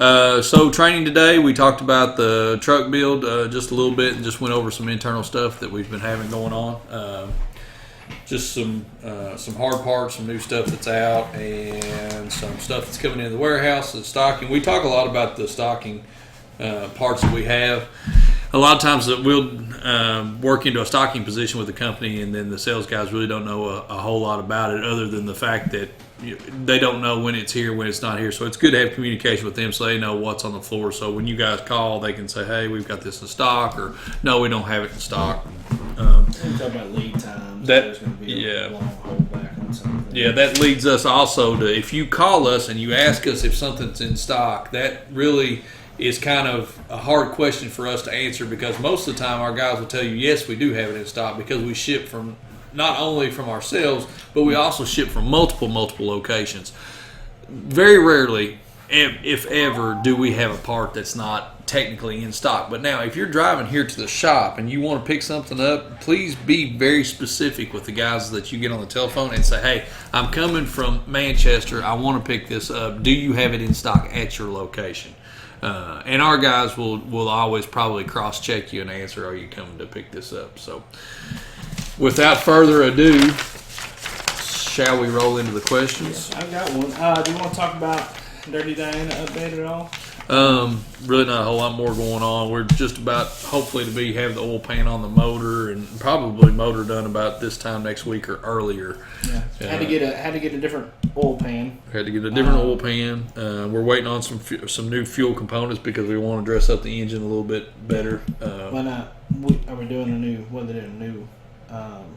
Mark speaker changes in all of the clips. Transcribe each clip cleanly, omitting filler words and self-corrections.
Speaker 1: So training today, we talked about the truck build just a little bit and just went over some internal stuff that we've been having going on. Just some hard parts, some new stuff that's out, and some stuff that's coming into the warehouse, the stocking. We talk a lot about the stocking parts that we have. A lot of times that we'll work into a stocking position with the company, and then the sales guys really don't know a whole lot about it other than the fact that they don't know when it's here, when it's not here. So it's good to have communication with them so they know what's on the floor. So when you guys call, they can say, hey, we've got this in stock, or no, we don't have it in stock.
Speaker 2: We talk about lead times. There's going to be a long holdback on something.
Speaker 1: Yeah, that leads us also to, if you call us and you ask us if something's in stock, that really is kind of a hard question for us to answer, because most of the time our guys will tell you, yes, we do have it in stock, because we ship from not only from ourselves, but we also ship from multiple locations. Very rarely, if ever, do we have a part that's not technically in stock. But now, if you're driving here to the shop and you want to pick something up, please be very specific with the guys that you get on the telephone and say, hey, I'm coming from Manchester, I want to pick this up. Do you have it in stock at your location? And our guys will always probably cross-check you and answer, are you coming to pick this up? So without further ado, shall we roll into the questions?
Speaker 2: I've got one. Do you want to talk about Dirty Diana update at all?
Speaker 1: Really not a whole lot more going on. We're just about, hopefully, to have the oil pan on the motor, and probably motor done about this time next week or earlier.
Speaker 2: Yeah, had to get a different oil pan.
Speaker 1: Had to get a different oil pan. We're waiting on some new fuel components because we want to dress up the engine a little bit better.
Speaker 2: Are we doing a new? What are they doing? A new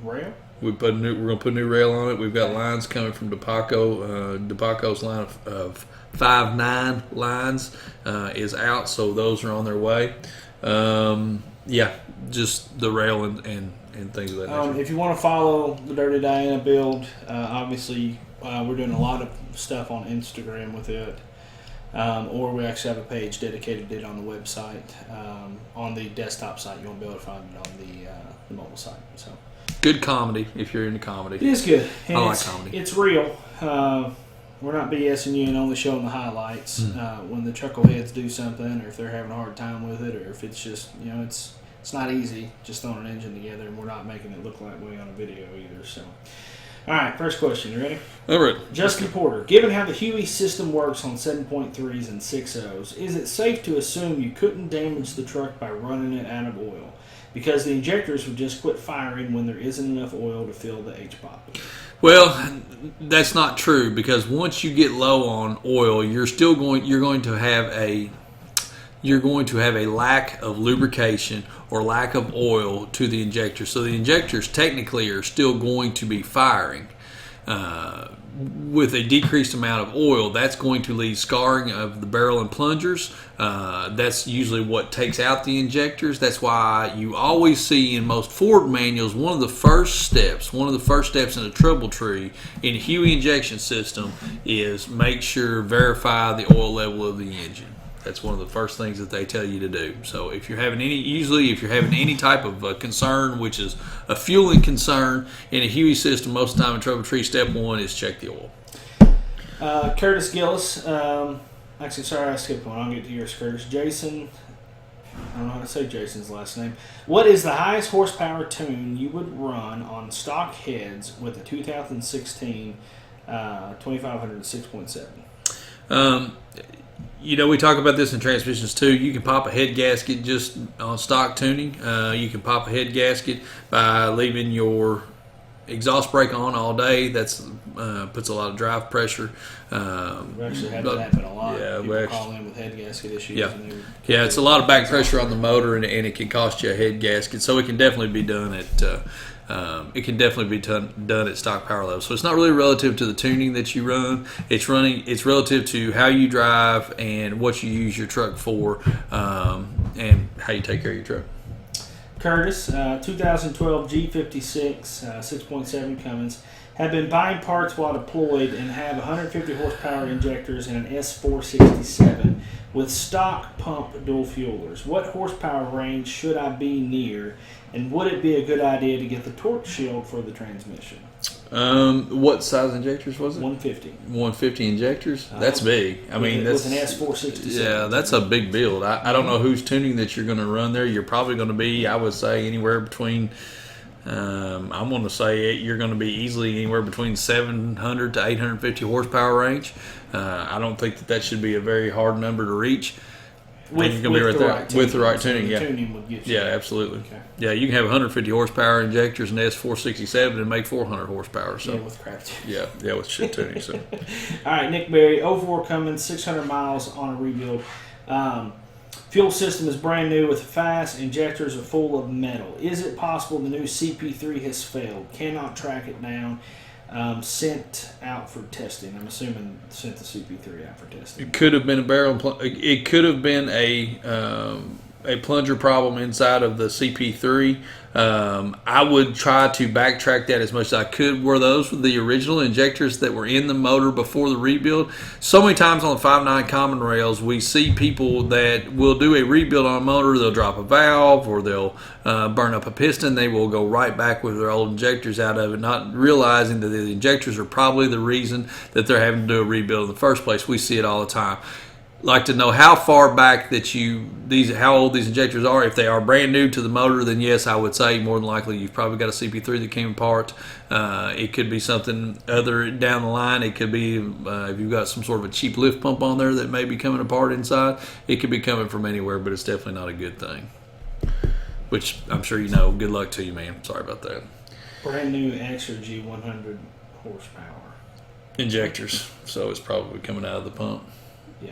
Speaker 2: rail?
Speaker 1: We're going to put a new rail on it. We've got lines coming from DePaco. DePaco's line of 5.9 lines is out, so those are on their way. Just the rail and things of that nature.
Speaker 2: If you want to follow the Dirty Diana build, obviously we're doing a lot of stuff on Instagram with it, or we actually have a page dedicated to it on the website. On the desktop site, you won't be able to find it on the mobile site. So
Speaker 1: good comedy if you're into comedy.
Speaker 2: It is good. And
Speaker 1: I like comedy. It's
Speaker 2: real. We're not BSing you and only showing the highlights. When the chuckleheads do something, or if they're having a hard time with it, or if it's just, it's not easy just throwing an engine together, and we're not making it look that way on a video either. So, all right, first question. You ready?
Speaker 1: All right.
Speaker 2: Justin Porter, given how the Huey system works on 7.3s and 6.0s, is it safe to assume you couldn't damage the truck by running it out of oil? Because the injectors would just quit firing when there isn't enough oil to fill the H-pop.
Speaker 1: Well, that's not true, because once you get low on oil, you're going to have a lack of lubrication or lack of oil to the injector. So the injectors technically are still going to be firing. With a decreased amount of oil, that's going to lead scarring of the barrel and plungers. That's usually what takes out the injectors. That's why you always see in most Ford manuals, one of the first steps in a trouble tree in a Huey injection system is verify the oil level of the engine. That's one of the first things that they tell you to do. So if you're having any type of concern, which is a fueling concern in a Huey system, most of the time in trouble tree, step one is check the oil.
Speaker 2: Curtis Gillis, actually, sorry, I skipped one. I'll get to yours, Curtis. Jason, I don't know how to say Jason's last name. What is the highest horsepower tune you would run on stock heads with a 2016 2500 6.7?
Speaker 1: We talk about this in transmissions too. You can pop a head gasket just on stock tuning. You can pop a head gasket by leaving your exhaust brake on all day. That's puts a lot of drive pressure.
Speaker 2: We actually had that happen a lot. Yeah, people call in with head gasket issues.
Speaker 1: Yeah, it's a lot of back pressure on the motor, and it can cost you a head gasket. So it can definitely be done at done at stock power level. So it's not really relative to the tuning that you run. It's relative to how you drive and what you use your truck for, and how you take care of your truck.
Speaker 2: Curtis, 2012 G56 6.7 Cummins, have been buying parts while deployed and have 150 horsepower injectors and an S467 with stock pump dual fuelers. What horsepower range should I be near, and would it be a good idea to get the torque shield for the transmission?
Speaker 1: What size injectors was it?
Speaker 2: 150.
Speaker 1: 150 injectors? That's big. I mean,
Speaker 2: with
Speaker 1: that's
Speaker 2: an S467.
Speaker 1: yeah, that's a big build. I don't know whose tuning that you're going to run there. You're probably going to be, I would say, anywhere between. I'm going to say you're going to be easily anywhere between 700 to 850 horsepower range. I don't think that should be a very hard number to reach.
Speaker 2: With,
Speaker 1: gonna be right
Speaker 2: the
Speaker 1: there.
Speaker 2: right tuning.
Speaker 1: With the right
Speaker 2: So
Speaker 1: tuning,
Speaker 2: the
Speaker 1: yeah.
Speaker 2: tuning would get you
Speaker 1: Yeah,
Speaker 2: there.
Speaker 1: absolutely.
Speaker 2: Okay.
Speaker 1: Yeah, you can have 150 horsepower injectors and S467 and make 400 horsepower. So
Speaker 2: Yeah, with crap tuning.
Speaker 1: yeah, with shit tuning. So
Speaker 2: All right, Nick Berry, 04 Cummins, 600 miles on a rebuild. Fuel system is brand new with fast. Injectors are full of metal. Is it possible the new CP3 has failed? Cannot track it down. Sent out for testing. I'm assuming sent the CP3 out for testing.
Speaker 1: it could have been a barrel. It could have been a plunger problem inside of the CP3. I would try to backtrack that as much as I could. Were those the original injectors that were in the motor before the rebuild? So many times on the 5.9 common rails, we see people that will do a rebuild on a motor. They'll drop a valve or they'll burn up a piston. They will go right back with their old injectors out of it, not realizing that the injectors are probably the reason that they're having to do a rebuild in the first place. We see it all the time. Like to know how far back that how old these injectors are. If they are brand new to the motor, then yes, I would say more than likely you've probably got a CP3 that came apart. It could be something other down the line. It could be if you've got some sort of a cheap lift pump on there that may be coming apart inside. It could be coming from anywhere, but it's definitely not a good thing. Which I'm sure you know. Good luck to you, man. Sorry about that.
Speaker 2: Brand new Exergy 100 horsepower.
Speaker 1: Injectors, so it's probably coming out of the pump.
Speaker 2: Yeah.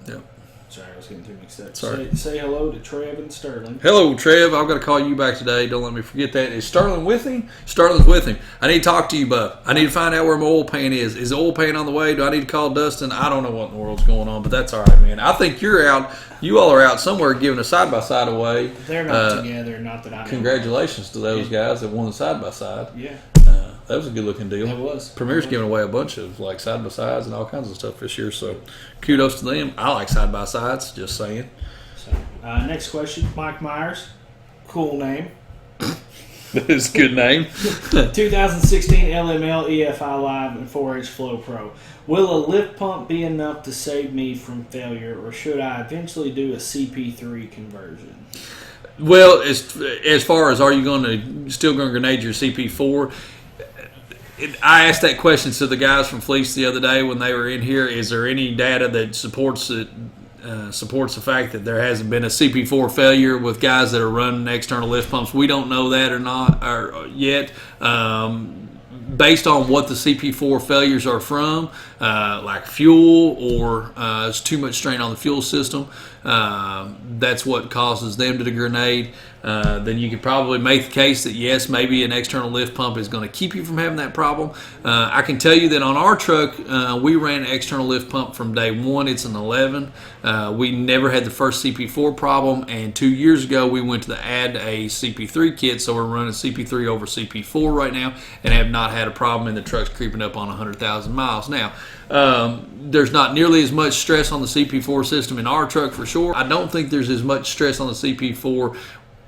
Speaker 1: Yep.
Speaker 2: Sorry, I was getting too mixed up.
Speaker 1: Sorry.
Speaker 2: Say hello to Trev and Sterling.
Speaker 1: Hello, Trev. I've got to call you back today. Don't let me forget that. Is Sterling with him? Sterling's with him. I need to talk to you, bud. I need to find out where my oil pan is. Is the oil pan on the way? Do I need to call Dustin? I don't know what in the world's going on, but that's all right, man. I think you're out. You all are out somewhere giving a side-by-side away.
Speaker 2: They're not together, not that I know.
Speaker 1: Congratulations to those guys that won the side-by-side.
Speaker 2: Yeah.
Speaker 1: That was a good-looking deal.
Speaker 2: It was.
Speaker 1: Premier's giving away a bunch of like side-by-sides and all kinds of stuff this year, so kudos to them. I like side-by-sides, just saying.
Speaker 2: So, next question, Mike Myers. Cool name.
Speaker 1: That is a good name.
Speaker 2: 2016 LML EFI Live and 4H Flow Pro. Will a lift pump be enough to save me from failure, or should I eventually do a CP3 conversion?
Speaker 1: Well, as far as are you still going to grenade your CP4? I asked that question to the guys from Fleece the other day when they were in here. Is there any data that supports it? Supports the fact that there hasn't been a CP4 failure with guys that are running external lift pumps. We don't know that or not yet. Based on what the CP4 failures are from, like fuel or it's too much strain on the fuel system, that's what causes them to grenade. Then you could probably make the case that yes, maybe an external lift pump is going to keep you from having that problem. I can tell you that on our truck, we ran an external lift pump from day one. It's an 11. We never had the first CP4 problem, and 2 years ago we went to add a CP3 kit, so we're running CP3 over CP4 right now and have not had a problem, and the truck's creeping up on 100,000 miles. Now, there's not nearly as much stress on the CP4 system in our truck for sure. I don't think there's as much stress on the CP4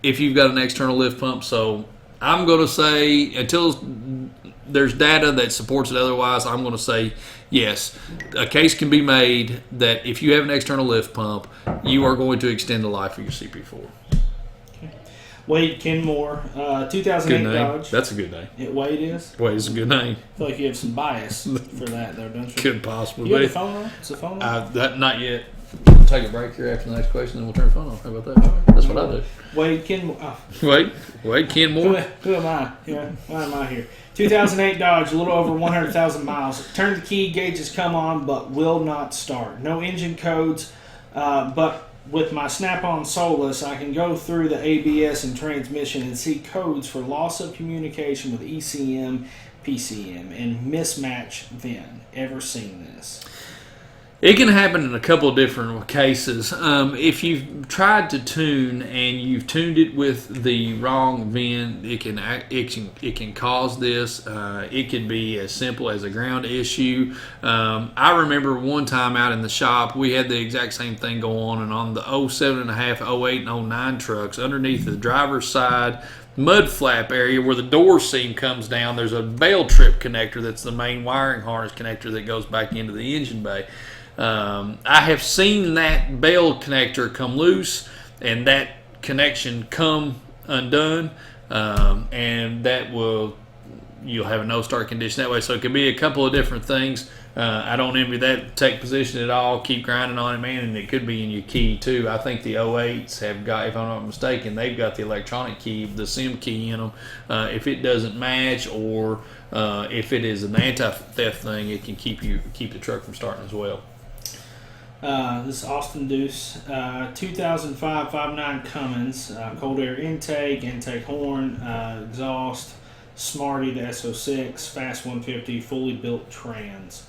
Speaker 1: if you've got an external lift pump. So I'm going to say, until there's data that supports it otherwise, I'm going to say yes. A case can be made that if you have an external lift pump, you are going to extend the life of your CP4.
Speaker 2: Wade Kenmore, 2008
Speaker 1: Good name.
Speaker 2: Dodge.
Speaker 1: That's a good name.
Speaker 2: Wade is?
Speaker 1: Wade is a good name.
Speaker 2: I feel like you have some bias for that, though, don't you?
Speaker 1: Could possibly
Speaker 2: You have
Speaker 1: be.
Speaker 2: the phone on? Is the phone on?
Speaker 1: That not yet. We'll take a break here after the next question, and we'll turn the phone off. How about that? That's what I do.
Speaker 2: Wade Kenmore. Oh.
Speaker 1: Wade Kenmore.
Speaker 2: Who am I? Yeah, why am I here? 2008 Dodge, a little over 100,000 miles. Turn the key, gauges come on, but will not start. No engine codes, but with my Snap-on Solus, I can go through the ABS and transmission and see codes for loss of communication with ECM, PCM, and mismatch VIN. Ever seen this?
Speaker 1: It can happen in a couple of different cases. If you've tried to tune and you've tuned it with the wrong VIN, it can cause this. It could be as simple as a ground issue. I remember one time out in the shop, we had the exact same thing go on, and on the 07.5, 08, and 09 trucks, underneath the driver's side, mud flap area where the door seam comes down, there's a bell trip connector that's the main wiring harness connector that goes back into the engine bay. I have seen that bell connector come loose and that connection come undone, and you'll have a no start condition that way. So it could be a couple of different things. I don't envy that tech position at all. Keep grinding on it, man, and it could be in your key too. I think the 08s have got, if I'm not mistaken, they've got the electronic key, the SIM key in them. If it doesn't match, or if it is an anti-theft thing, it can keep the truck from starting as well.
Speaker 2: This is Austin Deuce, 2005 5.9 Cummins, cold air intake horn, exhaust, Smarty the SO6, fast 150, fully built trans.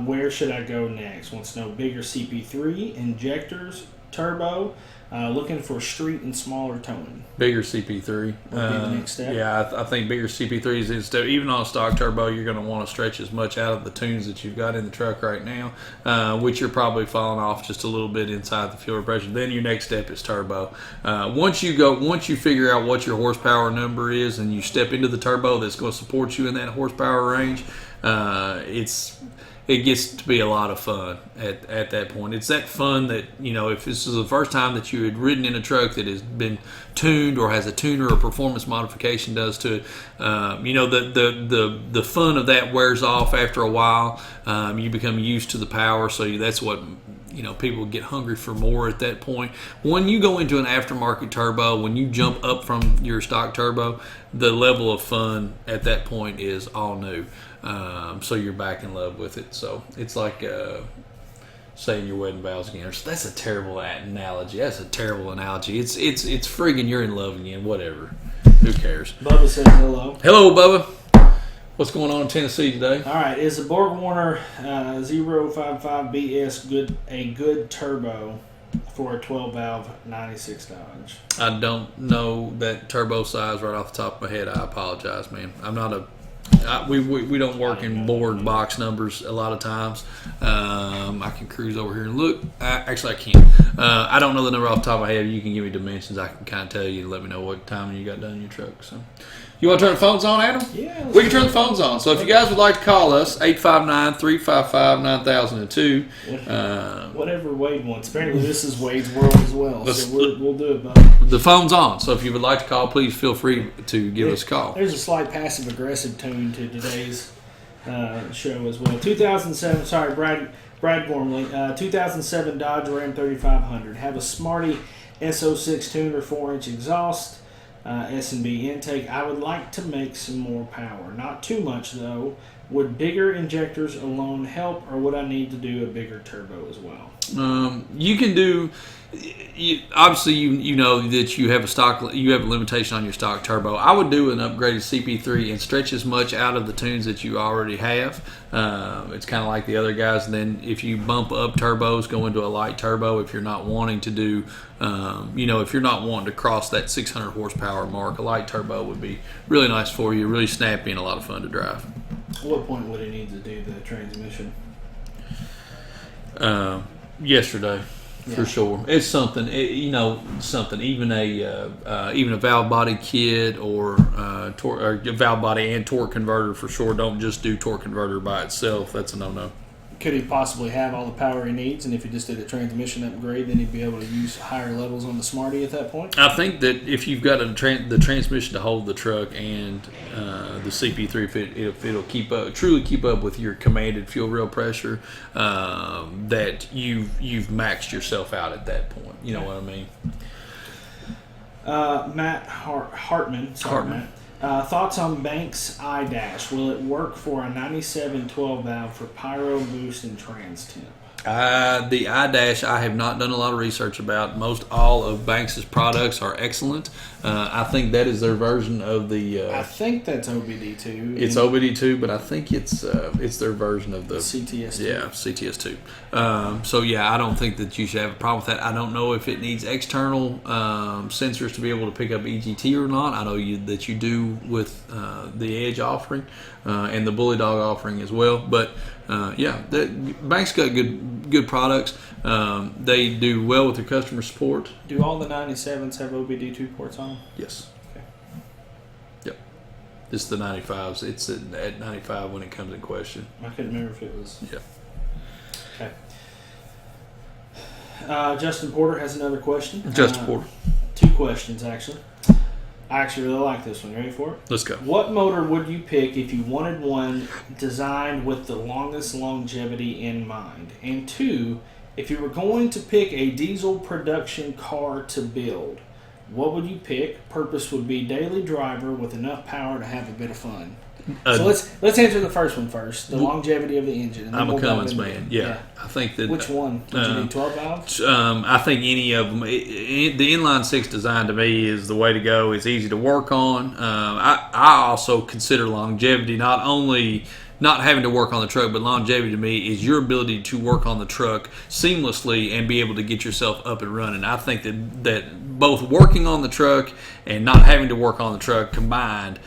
Speaker 2: Where should I go next? Wants to know bigger CP3, injectors, turbo, looking for street and smaller towing.
Speaker 1: Bigger CP3
Speaker 2: would be the next step.
Speaker 1: Yeah, I think bigger CP3 is instead. Even on a stock turbo, you're going to want to stretch as much out of the tunes that you've got in the truck right now, which you're probably falling off just a little bit inside the fuel pressure. Then your next step is turbo. Once you figure out what your horsepower number is, and you step into the turbo that's going to support you in that horsepower range, it gets to be a lot of fun at that point. It's that fun that, if this is the first time that you had ridden in a truck that has been tuned or has a tuner or performance modification does to it, the fun of that wears off after a while. You become used to the power, so that's what people get hungry for more at that point. When you go into an aftermarket turbo, when you jump up from your stock turbo, the level of fun at that point is all new. So you're back in love with it. So it's like saying your wedding vows again. That's a terrible analogy. It's friggin' you're in love again. Whatever. Who cares?
Speaker 2: Bubba says hello.
Speaker 1: Hello, Bubba. What's going on in Tennessee today?
Speaker 2: All right. Is the Borg Warner 055BS a good turbo for a 12-valve 96 Dodge?
Speaker 1: I don't know that turbo size right off the top of my head. I apologize, man. I'm not a we don't work in board box numbers a lot of times. I can cruise over here and look. Actually, I can't. I don't know the number off the top of my head. You can give me dimensions. I can kind of tell you and let me know what time you got done in your truck. So, you want to turn the phones on, Adam?
Speaker 2: Yeah.
Speaker 1: We can turn the phones on. So if you guys would like to call us, 859-355-9002.
Speaker 2: Whatever Wade wants. Apparently this is Wade's world as well. So we'll do it, bud.
Speaker 1: The phone's on. So if you would like to call, please feel free to give us a call.
Speaker 2: There's a slight passive-aggressive tone to today's show as well. 2007, sorry, Brad Gormley, 2007 Dodge Ram 3500. Have a Smarty SO6 tuner, 4-inch exhaust. S&B intake. I would like to make some more power. Not too much, though. Would bigger injectors alone help, or would I need to do a bigger turbo as well?
Speaker 1: You can do. Obviously, you know that you have a limitation on your stock turbo. I would do an upgraded CP3 and stretch as much out of the tunes that you already have. It's kind of like the other guys. And then if you bump up turbos, go into a light turbo. If you're not wanting to do, if you're not wanting to cross that 600 horsepower mark, a light turbo would be really nice for you, really snappy and a lot of fun to drive.
Speaker 2: At what point would it need to do the transmission?
Speaker 1: Yesterday. Yeah. For sure, it's something. Something. Even a valve body kit or valve body and torque converter for sure. Don't just do torque converter by itself. That's a no-no.
Speaker 2: Could he possibly have all the power he needs, and if he just did a transmission upgrade, then he'd be able to use higher levels on the Smarty at that point?
Speaker 1: I think that if you've got the transmission to hold the truck and the CP3, if it'll truly keep up with your commanded fuel rail pressure, that you've maxed yourself out at that point. You know what I mean?
Speaker 2: Matt Hartman. Sorry, Matt. Thoughts on Banks iDash? Will it work for a 97 12 valve for pyro boost and trans temp?
Speaker 1: The iDash I have not done a lot of research about. Most all of Banks's products are excellent. I think that is their version of the.
Speaker 2: I think that's OBD2.
Speaker 1: It's OBD2, but I think it's their version of the
Speaker 2: CTS2.
Speaker 1: Yeah, CTS2. So yeah, I don't think that you should have a problem with that. I don't know if it needs external sensors to be able to pick up EGT or not. I know that you do with the Edge offering and the Bully Dog offering as well. But Banks got good products. They do well with their customer support.
Speaker 2: Do all the 97s have OBD2 ports on them?
Speaker 1: Yes.
Speaker 2: Okay.
Speaker 1: It's the 95s. It's at 95 when it comes in question.
Speaker 2: I couldn't remember if it was.
Speaker 1: Yeah.
Speaker 2: Okay. Justin Porter has another question.
Speaker 1: Justin Porter.
Speaker 2: 2 questions, actually. I actually really like this one. You ready for it?
Speaker 1: Let's go.
Speaker 2: What motor would you pick if you wanted one designed with the longest longevity in mind? And 2, if you were going to pick a diesel production car to build, what would you pick? Purpose would be daily driver with enough power to have a bit of fun. So let's answer the first one first. The longevity of the engine. And then
Speaker 1: I'm a
Speaker 2: we'll
Speaker 1: Cummins man. Yeah. I think that.
Speaker 2: Which one? Would you do 12 valves?
Speaker 1: I think any of them. The inline 6 design to me is the way to go. It's easy to work on. I also consider longevity not only not having to work on the truck, but longevity to me is your ability to work on the truck seamlessly and be able to get yourself up and running. I think that both working on the truck and not having to work on the truck combined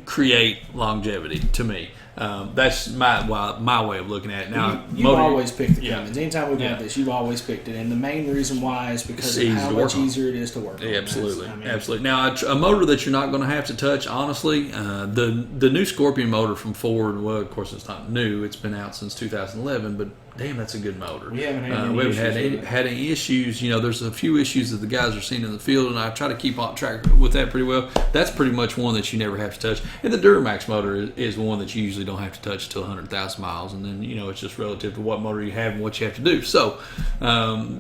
Speaker 1: create longevity to me. That's my way of looking at it. Now,
Speaker 2: you've always picked the Cummins. Anytime we've had this, you've always picked it, and the main reason why is because of how much easier it is to work on.
Speaker 1: Absolutely, absolutely. Now, a motor that you're not going to have to touch, honestly, the new Scorpion motor from Ford. Well, of course, it's not new; it's been out since 2011, but. Damn, that's a good motor.
Speaker 2: We haven't had
Speaker 1: any issues. You know, there's a few issues that the guys are seeing in the field, and I try to keep on track with that pretty well. That's pretty much one that you never have to touch. And the Duramax motor is one that you usually don't have to touch until 100,000 miles, and then it's just relative to what motor you have and what you have to do. So, I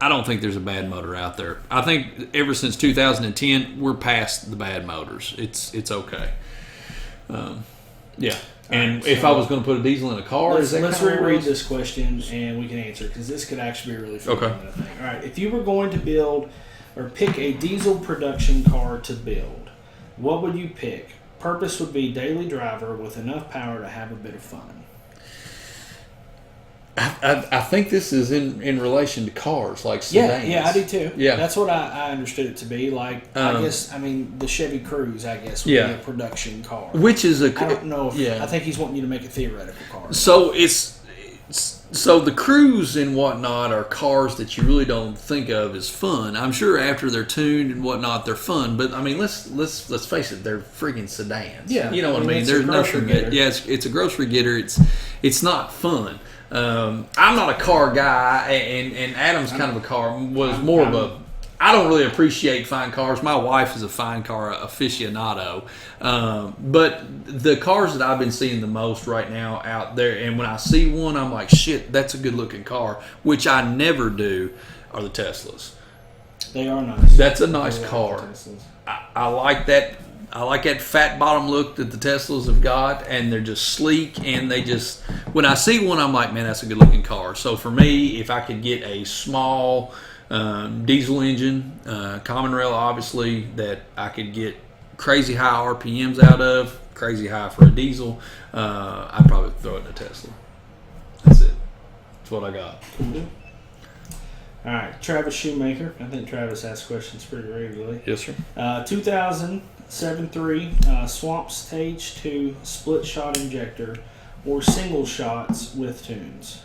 Speaker 1: don't think there's a bad motor out there. I think ever since 2010, we're past the bad motors. It's okay. Yeah. And
Speaker 2: right,
Speaker 1: if I was going to put a diesel in a car,
Speaker 2: let's reread this question and we can answer because this could actually be really fun.
Speaker 1: Okay.
Speaker 2: All right. If you were going to build or pick a diesel production car to build, what would you pick? Purpose would be daily driver with enough power to have a bit of fun.
Speaker 1: I think this is in relation to cars, like sedans.
Speaker 2: Yeah, I do too.
Speaker 1: Yeah.
Speaker 2: That's what I understood it to be. Like, the Chevy Cruze, I guess, would be a production car.
Speaker 1: Which is I
Speaker 2: don't know if, I think he's wanting you to make a theoretical car.
Speaker 1: So so the Cruze and whatnot are cars that you really don't think of as fun. I'm sure after they're tuned and whatnot, they're fun. But I mean, let's face it, they're freaking sedans.
Speaker 2: Yeah,
Speaker 1: you know what I mean. There's nothing that. Yeah, it's a grocery getter. It's not fun. I'm not a car guy, and Adam's kind of a car was more of a. I don't really appreciate fine cars. My wife is a fine car aficionado, but the cars that I've been seeing the most right now out there, and when I see one, I'm like, shit, that's a good looking car, which I never do, are the Teslas.
Speaker 2: They are nice.
Speaker 1: That's a nice car. I like that. I like that fat bottom look that the Teslas have got, and they're just sleek, and they just, when I see one, I'm like, man, that's a good looking car. So for me, if I could get a small diesel engine, common rail obviously, that I could get crazy high RPMs out of, crazy high for a diesel, I'd probably throw it in a Tesla. That's it. That's what I got.
Speaker 2: Cool. All right, Travis Shoemaker. I think Travis asks questions pretty regularly.
Speaker 1: Yes, sir.
Speaker 2: 2007-3 Swamp Stage 2 split shot injector or single shots with tunes?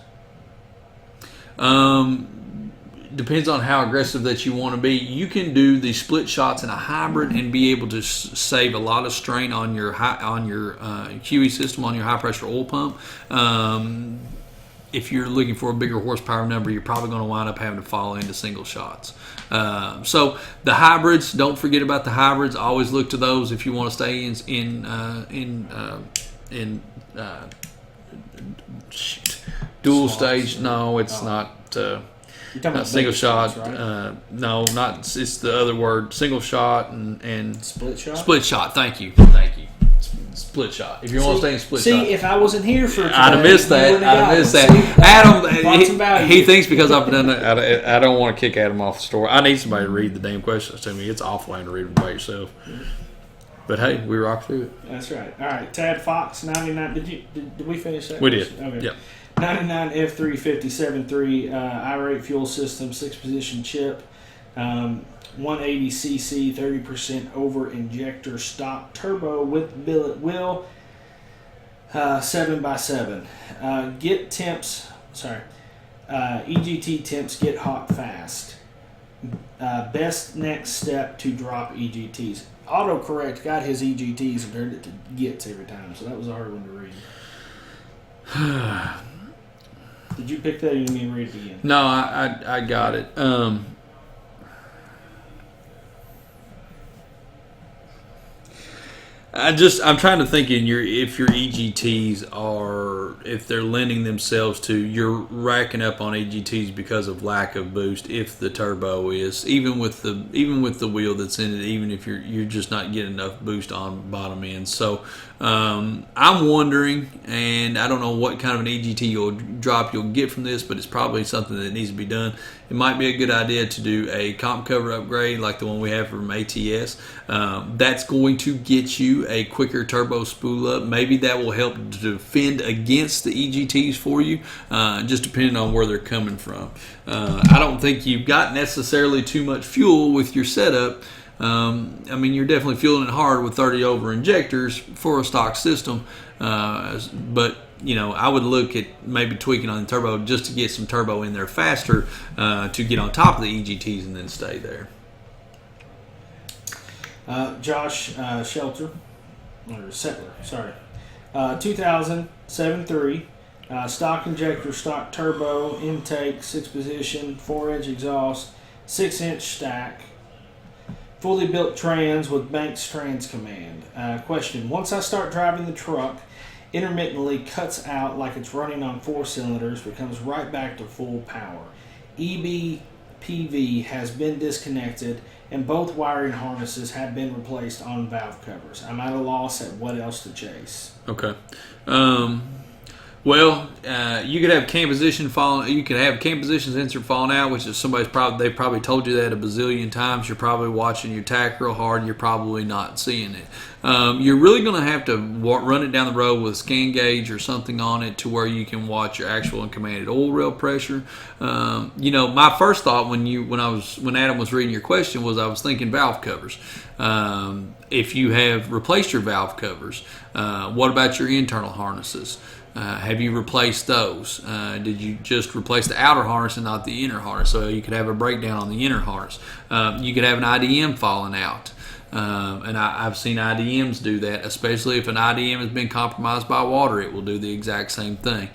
Speaker 1: Depends on how aggressive that you want to be. You can do the split shots in a hybrid and be able to save a lot of strain on your QE system, on your high pressure oil pump. If you're looking for a bigger horsepower number, you're probably going to wind up having to fall into single shots. So the hybrids, don't forget about the hybrids. Always look to those if you want to stay in dual stage. No, it's not. Single shot.
Speaker 2: Right?
Speaker 1: No, not. It's the other word. Single shot and
Speaker 2: split shot.
Speaker 1: Split shot. Thank you. Split shot. If you want to stay in split shot.
Speaker 2: See, if I wasn't here for today,
Speaker 1: I'd have missed that. Adam, he thinks because I've done that. I don't want to kick Adam off the store. I need somebody to read the damn questions to me. It's awful having to read them by yourself. But hey, we rock through it.
Speaker 2: That's right. All right, Tad Fox, 99. Did we finish that?
Speaker 1: We did.
Speaker 2: Okay.
Speaker 1: Yep.
Speaker 2: 99 F357.3 I-rate fuel system, 6-position chip, 180 cc, 30% over injector stock turbo with billet wheel, 7x7. EGT temps get hot fast. Best next step to drop EGTs. autocorrect got his EGTs and turned it to gets every time, so that was a hard one to read. Did you pick that, or you need me to read it again?
Speaker 1: No, I got it. I'm trying to think if your EGTs are, if they're lending themselves to, you're racking up on EGTs because of lack of boost. If the turbo is, even with the wheel that's in it, even if you're just not getting enough boost on bottom end. So I'm wondering, and I don't know what kind of an EGT drop you'll get from this, but it's probably something that needs to be done. It might be a good idea to do a comp cover upgrade like the one we have from ATS. That's going to get you a quicker turbo spool up. Maybe that will help to defend against the EGTs for you, just depending on where they're coming from. I don't think you've got necessarily too much fuel with your setup. I mean, you're definitely fueling it hard with 30 over injectors for a stock system, but I would look at maybe tweaking on the turbo just to get some turbo in there faster, to get on top of the EGTs and then stay there.
Speaker 2: Josh Settler, 2007-3, stock injector, stock turbo, intake, 6-position, 4-inch exhaust, 6-inch stack, fully built trans with Banks Trans Command. Question: once I start driving the truck, intermittently cuts out like it's running on 4 cylinders, but comes right back to full power. EBPV has been disconnected, and both wiring harnesses have been replaced on valve covers. I'm at a loss at what else to chase.
Speaker 1: Okay. Well, you could have cam position falling. You could have cam position sensor falling out, which is they've probably told you that a bazillion times. You're probably watching your tack real hard. You're probably not seeing it. You're really going to have to run it down the road with a scan gauge or something on it to where you can watch your actual and commanded oil rail pressure. My first thought when Adam was reading your question was I was thinking valve covers. If you have replaced your valve covers, what about your internal harnesses? Have you replaced those? Did you just replace the outer harness and not the inner harness? So you could have a breakdown on the inner harness. You could have an IDM falling out. And I've seen IDMs do that, especially if an IDM has been compromised by water. It will do the exact same thing.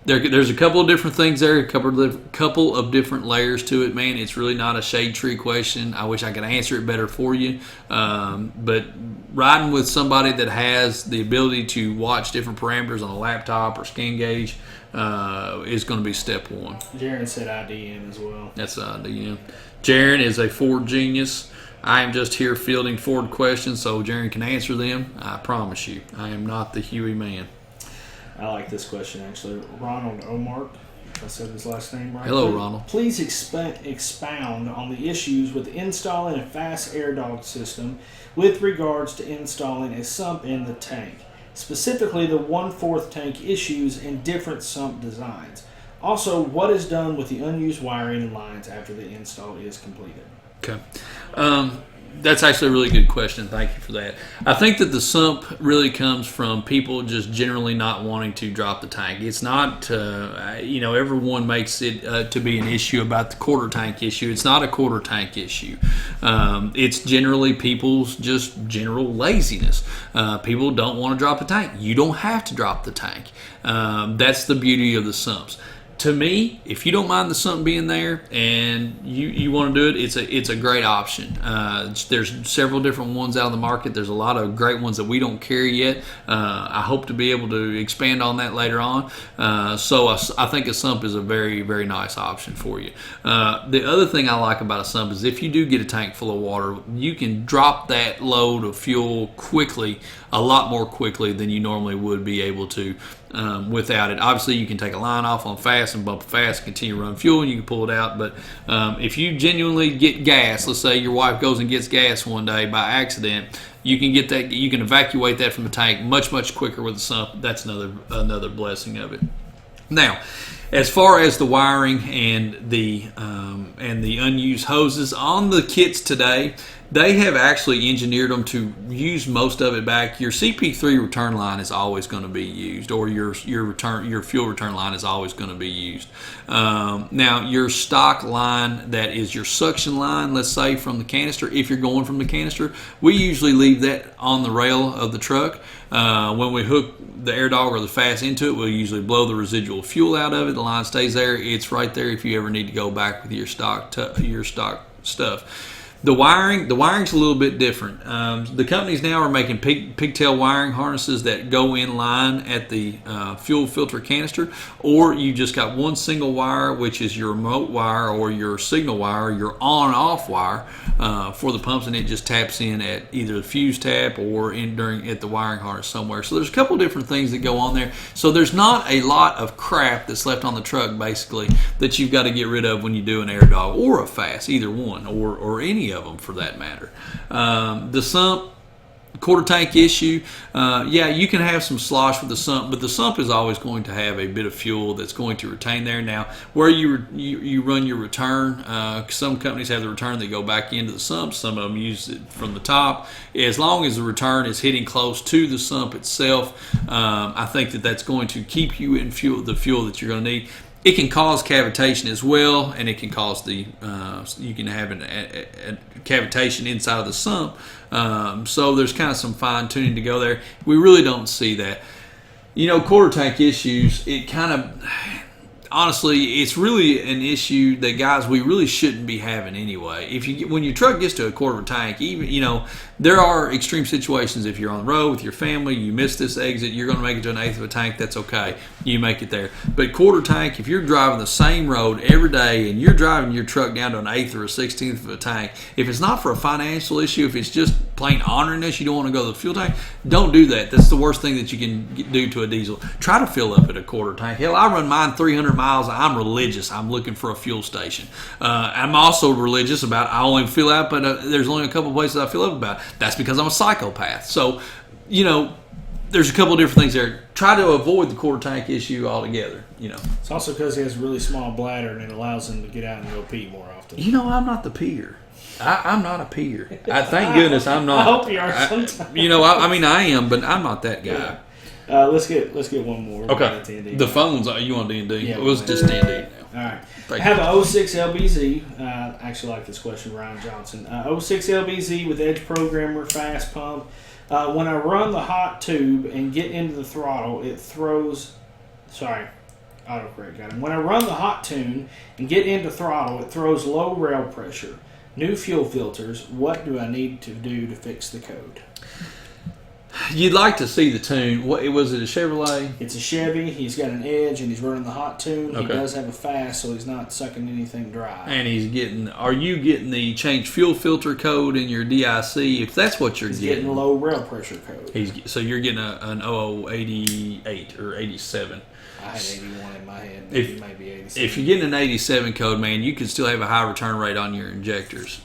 Speaker 1: There's a couple of different things there, a couple of different layers to it, man. It's really not a shade tree question. I wish I could answer it better for you. But riding with somebody that has the ability to watch different parameters on a laptop or scan gauge is going to be step one.
Speaker 2: Jaron said IDM as well.
Speaker 1: That's IDM. Jaron is a Ford genius. I am just here fielding Ford questions so Jaron can answer them. I promise you, I am not the Huey man.
Speaker 2: I like this question, actually. Ronald Omark, if I said his last name right.
Speaker 1: Hello, Ronald.
Speaker 2: Please expound on the issues with installing a fast air dog system with regards to installing a sump in the tank, specifically the 1/4 tank issues in different sump designs. Also, what is done with the unused wiring and lines after the install is completed?
Speaker 1: Okay. That's actually a really good question. Thank you for that. I think that the sump really comes from people just generally not wanting to drop the tank. It's not, everyone makes it to be an issue about the quarter tank issue. It's not a quarter tank issue. It's generally people's just general laziness. People don't want to drop the tank. You don't have to drop the tank. That's the beauty of the sumps. To me, if you don't mind the sump being there and you want to do it, it's a great option. There's several different ones out in the market. There's a lot of great ones that we don't carry yet. I hope to be able to expand on that later on. So I think a sump is a very, very nice option for you. The other thing I like about a sump is if you do get a tank full of water, you can drop that load of fuel quickly, a lot more quickly than you normally would be able to. Without it. Obviously, you can take a line off on fast and bump it fast, continue to run fuel, and you can pull it out. But if you genuinely get gas, let's say your wife goes and gets gas one day by accident, you can get that. You can evacuate that from the tank much, much quicker with a sump. That's another blessing of it. Now, As far as the wiring and the unused hoses on the kits today, they have actually engineered them to use most of it back. Your CP3 return line is always going to be used, or your fuel return line is always going to be used. Now, your stock line, that is your suction line, let's say from the canister, if you're going from the canister, we usually leave that on the rail of the truck. When we hook the air dog or the fast into it, we'll usually blow the residual fuel out of it. The line stays there. It's right there if you ever need to go back with your stock stuff. The wiring's a little bit different. The companies now are making pigtail wiring harnesses that go in line at the fuel filter canister, or you just got one single wire, which is your remote wire or your signal wire, your on-off wire for the pumps, and it just taps in at either the fuse tap or at the wiring harness somewhere. So there's a couple different things that go on there. So there's not a lot of crap that's left on the truck, basically, that you've got to get rid of when you do an air dog or a fast, either one, or any of them for that matter. The sump, quarter tank issue, you can have some slosh with the sump, but the sump is always going to have a bit of fuel that's going to retain there. Now, where you run your return, some companies have the return that go back into the sump, some of them use it from the top. As long as the return is hitting close to the sump itself, I think that that's going to keep you in the fuel that you're going to need. It can cause cavitation as well, and it can cause you can have a cavitation inside of the sump. So there's kind of some fine tuning to go there. We really don't see that. Quarter tank issues, it kind of, honestly, it's really an issue that, guys, we really shouldn't be having anyway. When your truck gets to a quarter of a tank, even there are extreme situations. If you're on the road with your family, you miss this exit, you're going to make it to an eighth of a tank. That's okay. You make it there. But quarter tank, if you're driving the same road every day and you're driving your truck down to an eighth or a 16th of a tank, if it's not for a financial issue, if it's just plain honoriness, you don't want to go to the fuel tank, don't do that. That's the worst thing that you can do to a diesel. Try to fill up at a quarter tank. Hell, I run mine 300 miles. I'm religious. I'm looking for a fuel station. I'm also religious about I only fill out, but there's only a couple places I fill up about. That's because I'm a psychopath. So, there's a couple of different things there. Try to avoid the quarter tank issue altogether.
Speaker 2: It's also because he has a really small bladder, and it allows him to get out and go pee more often.
Speaker 1: I'm not the peer. I'm not a peer. Thank goodness I'm not.
Speaker 2: I hope you are sometimes.
Speaker 1: I am, but I'm not that guy.
Speaker 2: Yeah. Let's get one more.
Speaker 1: Okay. The phones, you want D&D?
Speaker 2: Yeah,
Speaker 1: it was just D&D now.
Speaker 2: All right. I have an 06 LBZ. I actually like this question, Ryan Johnson. 06 LBZ with Edge Programmer fast pump. When I run the hot tube and get into the throttle, it throws... Sorry. Autocorrect got him. When I run the hot tune and get into throttle, it throws low rail pressure. New fuel filters. What do I need to do to fix the code?
Speaker 1: You'd like to see the tune. What was it? A Chevrolet?
Speaker 2: It's a Chevy. He's got an Edge, and he's running the hot tune.
Speaker 1: Okay.
Speaker 2: He does have a fast, so he's not sucking anything dry.
Speaker 1: And are you getting the change fuel filter code in your DIC? If that's what you're
Speaker 2: getting low rail pressure code.
Speaker 1: So you're getting an 0088 or 87.
Speaker 2: I had 81 in my head. Maybe 87.
Speaker 1: If you're getting an 87 code, man, you can still have a high return rate on your injectors.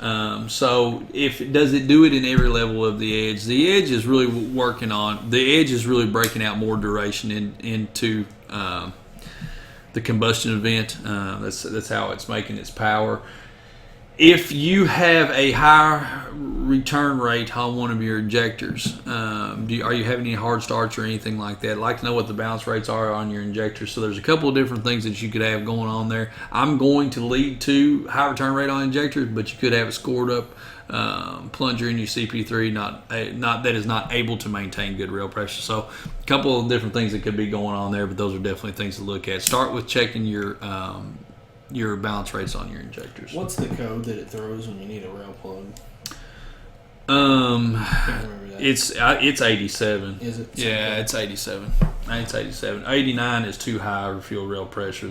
Speaker 1: So does it do it in every level of the Edge? The Edge is really the Edge is really breaking out more duration into the combustion event. That's how it's making its power. If you have a high return rate on one of your injectors, are you having any hard starts or anything like that? I'd like to know what the bounce rates are on your injectors. So there's a couple of different things that you could have going on there. I'm going to lead to high return rate on injectors, but you could have a scored up plunger in your CP3 that is not able to maintain good rail pressure. So a couple of different things that could be going on there, but those are definitely things to look at. Start with checking your balance rates on your injectors.
Speaker 2: What's the code that it throws when you need a rail plug?
Speaker 1: It's 87.
Speaker 2: Is it?
Speaker 1: Yeah, it's 87. It's 87. 89 is too high for fuel rail pressure.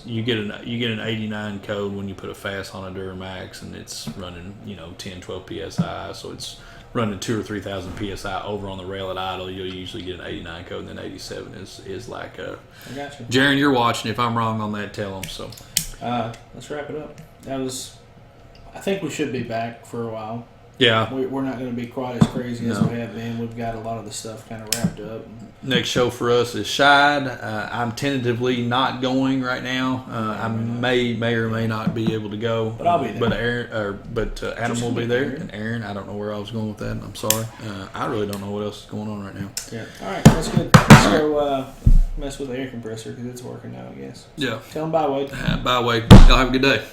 Speaker 1: You get an 89 code when you put a fast on a Duramax, and it's running 10, 12 psi. So it's running 2,000 or 3,000 psi over on the rail at idle. You'll usually get an 89 code, and then 87 is like a.
Speaker 2: I got you.
Speaker 1: Jaron, you're watching. If I'm wrong on that, tell them. So.
Speaker 2: Let's wrap it up. I think we should be back for a while.
Speaker 1: Yeah.
Speaker 2: We're not going to be quite as crazy as we have been. We've got a lot of the stuff kind of wrapped up.
Speaker 1: Next show for us is Shide. I'm tentatively not going right now. I may or may not be able to go.
Speaker 2: But I'll be there.
Speaker 1: But Adam will be there, and Aaron. I don't know where I was going with that. I'm sorry. I really don't know what else is going on right now.
Speaker 2: Yeah. All right, that's good. Let's go mess with the air compressor because it's working now, I guess.
Speaker 1: Yeah.
Speaker 2: Tell them bye, Wade.
Speaker 1: Bye, Wade. Y'all have a good day.